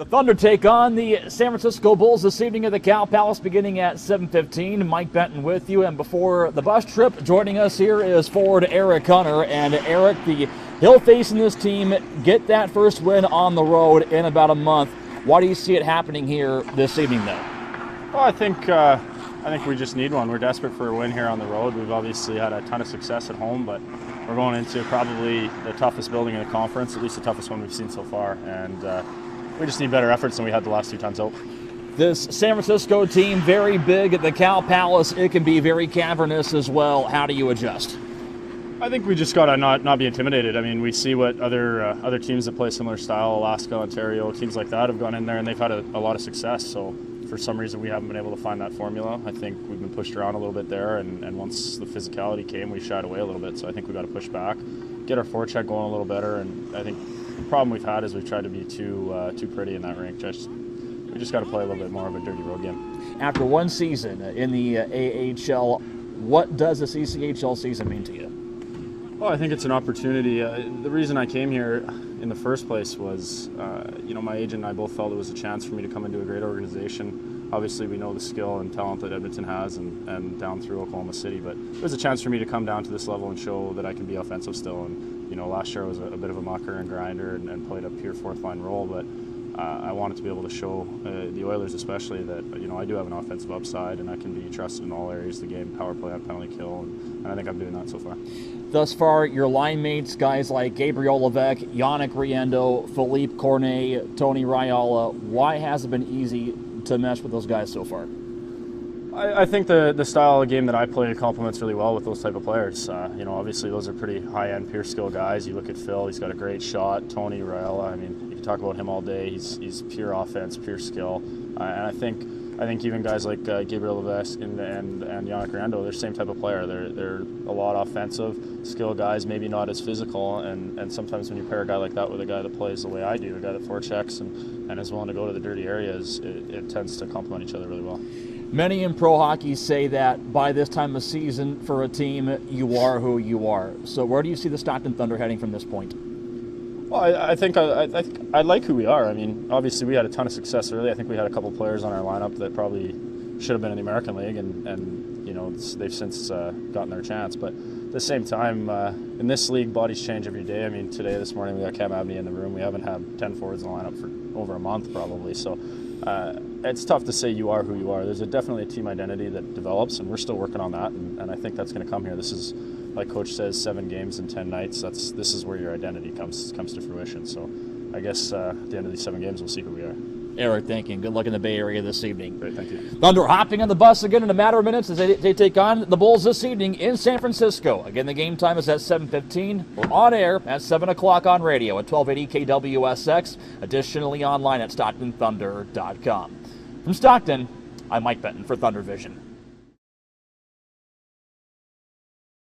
The Thunder take on the San Francisco Bulls this evening at the Cow Palace beginning at 7:15. Mike Benton with you, and before the bus trip, joining us here is forward Eric Hunter. And Eric, he'll face in this team, get that first win on the road in about a month. Why do you see it happening here this evening, though? Well, I think we just need one. We're desperate for a win here on the road. We've obviously had a ton of success at home, but we're going into probably the toughest building in the conference, at least the toughest one we've seen so far. And we just need better efforts than we had the last two times out. This San Francisco team, very big at the Cow Palace. It can be very cavernous as well. How do you adjust? I think we just got to not be intimidated. I mean, we see what other teams that play similar style, Alaska, Ontario, teams like that have gone in there and they've had a lot of success. So for some reason we haven't been able to find that formula. I think we've been pushed around a little bit there, and once the physicality came, we shied away a little bit. So I think we got to push back, get our forecheck going a little better, and I think the problem we've had is we've tried to be too pretty in that rink. We just got to play a little bit more of a dirty road game. After one season in the AHL, what does the CCHL season mean to you? Well, I think it's an opportunity. The reason I came here in the first place was, my agent and I both felt it was a chance for me to come into a great organization. Obviously, we know the skill and talent that Edmonton has and down through Oklahoma City, but it was a chance for me to come down to this level and show that I can be offensive still. And, last year I was a bit of a mucker and grinder and played a pure fourth-line role, but I wanted to be able to show the Oilers especially that, I do have an offensive upside and I can be trusted in all areas of the game, power play, on penalty kill, and I think I'm doing that so far. Thus far, your line mates, guys like Gabriel Levesque, Yannick Riendo, Philippe Cornet, Tony Rayala, why has it been easy to mesh with those guys so far? I think the style of game that I play complements really well with those type of players. Obviously those are pretty high-end, pure skill guys. You look at Phil, he's got a great shot. Tony Rayala, I mean, you can talk about him all day. He's pure offense, pure skill. And I think even guys like Gabriel Levesque and Yannick Riendo, they're the same type of player. They're a lot offensive, skill guys, maybe not as physical. And sometimes when you pair a guy like that with a guy that plays the way I do, a guy that forechecks and is willing to go to the dirty areas, it tends to complement each other really well. Many in pro hockey say that by this time of season for a team, you are who you are. So where do you see the Stockton Thunder heading from this point? Well, I think I like who we are. I mean, obviously we had a ton of success early. I think we had a couple players on our lineup that probably should have been in the American League, and they've since gotten their chance. But at the same time, in this league, bodies change every day. I mean, this morning we got Cam Abney in the room. We haven't had 10 forwards in the lineup for over a month probably. So it's tough to say you are who you are. There's definitely a team identity that develops, and we're still working on that. And I think that's going to come here. This is, like Coach says, 7 games in 10 nights. This is where your identity comes to fruition. So I guess at the end of these 7 games, we'll see who we are. Eric, thank you. Good luck in the Bay Area this evening. Great, thank you. Thunder hopping on the bus again in a matter of minutes as they take on the Bulls this evening in San Francisco. Again, the game time is at 7:15. We're on air at 7 o'clock on radio at 1280 KWSX. Additionally, online at StocktonThunder.com. From Stockton, I'm Mike Benton for Thunder Vision.